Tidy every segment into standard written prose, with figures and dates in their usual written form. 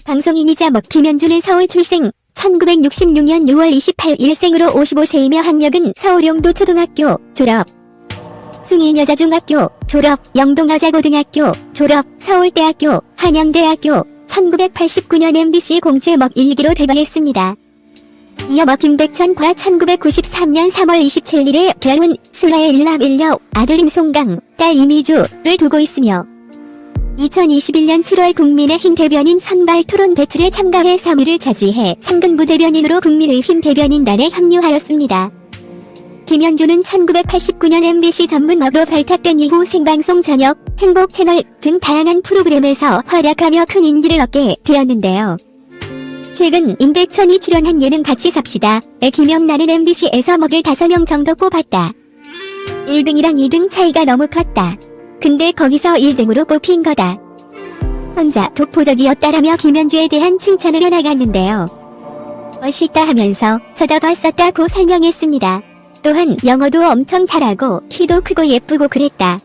방송인이자 김현주는 서울 출생, 1966년 6월 28일생으로 55세이며 학력은 서울용도 초등학교 졸업, 숭인여자중학교 졸업, 영동여자고등학교 졸업, 서울대학교, 한양대학교, 1989년 MBC 공채 일기로 데뷔했습니다. 이어 김백천과 1993년 3월 27일에 결혼, 슬라의 일남1녀, 아들 임송강, 딸 이미주를 두고 있으며 2021년 7월 국민의힘 대변인 선발 토론 배틀에 참가해 3위를 차지해 상근부 대변인으로 국민의힘 대변인단에 합류하였습니다. 김현주는 1989년 MBC 전문업으로 발탁된 이후 생방송 저녁, 행복 채널 등 다양한 프로그램에서 활약하며 큰 인기를 얻게 되었는데요. 최근 임백천이 출연한 예능 같이 삽시다에 김영란은 MBC에서 먹을 5명 정도 뽑았다. 1등이랑 2등 차이가 너무 컸다. 근데 거기서 1등으로 뽑힌 거다. 혼자 독보적이었다라며 김현주에 대한 칭찬을 해나갔는데요. 멋있다 하면서 쳐다봤었다고 설명했습니다. 또한 영어도 엄청 잘하고 키도 크고 예쁘고 그랬다.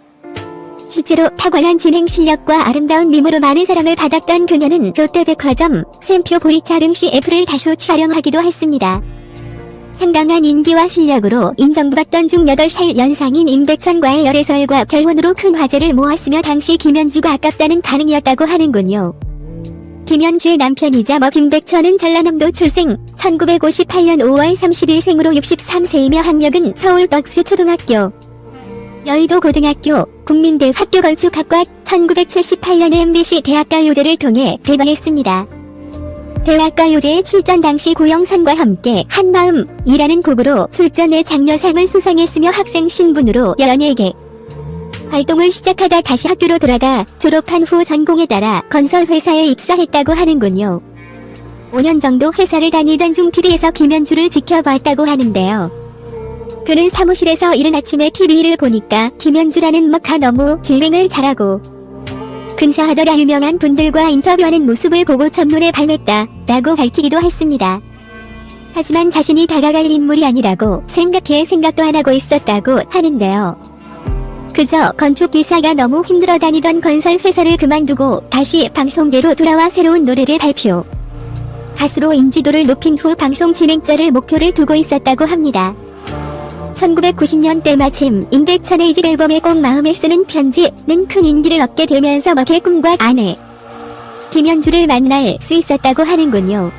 실제로 탁월한 진행 실력과 아름다운 미모로 많은 사랑을 받았던 그녀는 롯데백화점, 샘표 보리차 등 CF를 다수 촬영하기도 했습니다. 상당한 인기와 실력으로 인정받던 중 8살 연상인 임백천과의 열애설과 결혼으로 큰 화제를 모았으며 당시 김현주가 아깝다는 반응이었다고 하는군요. 김현주의 남편이자 김백천은 전라남도 출생, 1958년 5월 30일생으로 63세이며 학력은 서울 덕수초등학교, 여의도 고등학교, 국민대 학교 건축학과, 1978년에 MBC 대학가요제를 통해 데뷔했습니다. 대학가요제에 출전 당시 고영선과 함께 한마음이라는 곡으로 출전해 장려상을 수상했으며 학생 신분으로 연예계 활동을 시작하다 다시 학교로 돌아가 졸업한 후 전공에 따라 건설회사에 입사했다고 하는군요. 5년 정도 회사를 다니던 중 TV에서 김현주를 지켜봤다고 하는데요. 그는 사무실에서 이른 아침에 TV를 보니까 김현주라는 먹가 너무 진행을 잘하고 근사하더라 유명한 분들과 인터뷰하는 모습을 보고 첫눈에 반했다 라고 밝히기도 했습니다. 하지만 자신이 다가갈 인물이 아니라고 생각도 안 하고 있었다고 하는데요. 그저 건축기사가 너무 힘들어 다니던 건설회사를 그만두고 다시 방송계로 돌아와 새로운 노래를 발표, 가수로 인지도를 높인 후 방송 진행자를 목표를 두고 있었다고 합니다. 1990년대 마침 임백천의 2집 앨범에 꼭 마음에 쓰는 편지는 큰 인기를 얻게 되면서 먹의 꿈과 아내 김현주를 만날 수 있었다고 하는군요.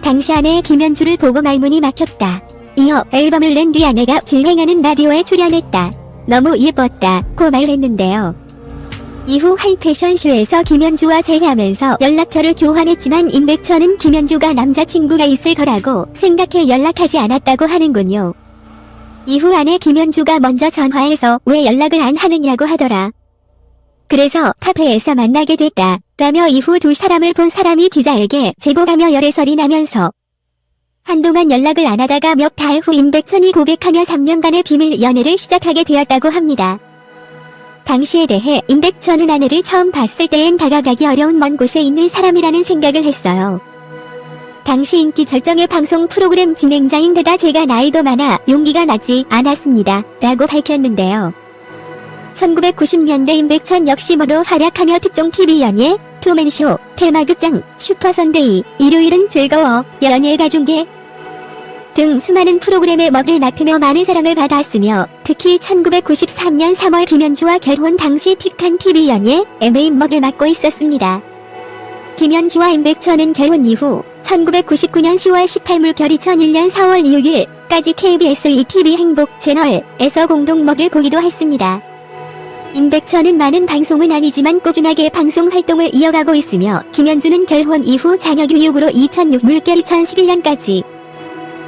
당시 아내 김현주를 보고 말문이 막혔다. 이어 앨범을 낸 뒤 아내가 진행하는 라디오에 출연했다. 너무 예뻤다고 말했는데요. 이후 한 패션쇼에서 김현주와 재회하면서 연락처를 교환했지만 임백천은 김현주가 남자친구가 있을 거라고 생각해 연락하지 않았다고 하는군요. 이후 아내 김현주가 먼저 전화해서 왜 연락을 안 하느냐고 하더라. 그래서 카페에서 만나게 됐다 라며 이후 두 사람을 본 사람이 기자에게 제보하며 열애설이 나면서 한동안 연락을 안 하다가 몇 달 후 임백천이 고백하며 3년간의 비밀 연애를 시작하게 되었다고 합니다. 당시에 대해 임백천은 아내를 처음 봤을 때엔 다가가기 어려운 먼 곳에 있는 사람이라는 생각을 했어요. 당시 인기 절정의 방송 프로그램 진행자인데다 제가 나이도 많아 용기가 나지 않았습니다 라고 밝혔는데요. 1990년대 임백천 역시 뭐로 활약하며 특종 TV 연예, 투맨쇼, 테마극장, 슈퍼선데이, 일요일은 즐거워, 연예가중계 등 수많은 프로그램의 먹을 맡으며 많은 사랑을 받았으며 특히 1993년 3월 김현주와 결혼 당시 틱한 TV 연예, 메인 먹을 맡고 있었습니다. 김현주와 임백천은 결혼 이후 1999년 10월 18일 물결 2001년 4월 6일까지 KBS ETV 행복 채널에서 공동 먹을 보기도 했습니다. 임백천은 많은 방송은 아니지만 꾸준하게 방송 활동을 이어가고 있으며 김현주는 결혼 이후 자녀 교육으로 2006 물결 2011년까지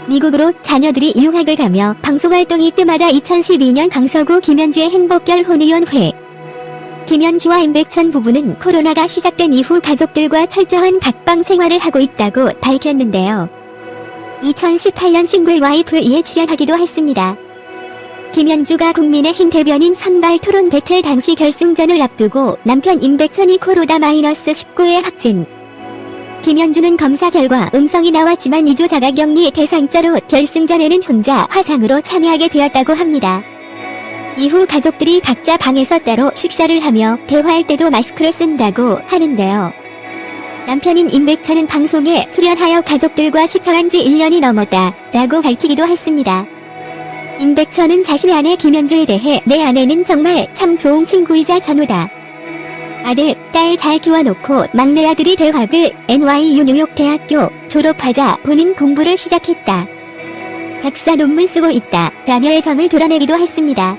미국으로 자녀들이 유학을 가며 방송활동이 때마다 2012년 강서구 김현주의 행복결혼위원회 김현주와 임백천 부부는 코로나가 시작된 이후 가족들과 철저한 각방 생활을 하고 있다고 밝혔는데요. 2018년 싱글 와이프에 출연하기도 했습니다. 김현주가 국민의힘 대변인 선발 토론 배틀 당시 결승전을 앞두고 남편 임백천이 코로나-19에 확진. 김현주는 검사 결과 음성이 나왔지만 2주 자가격리 대상자로 결승전에는 혼자 화상으로 참여하게 되었다고 합니다. 이후 가족들이 각자 방에서 따로 식사를 하며 대화할 때도 마스크를 쓴다고 하는데요. 남편인 임백천은 방송에 출연하여 가족들과 식사한 지 1년이 넘었다 라고 밝히기도 했습니다. 임백천은 자신의 아내 김연주에 대해 내 아내는 정말 참 좋은 친구이자 전우다. 아들, 딸 잘 키워놓고 막내 아들이 대학을 NYU 뉴욕대학교 졸업하자 본인 공부를 시작했다. 박사 논문 쓰고 있다 라며 애정을 드러내기도 했습니다.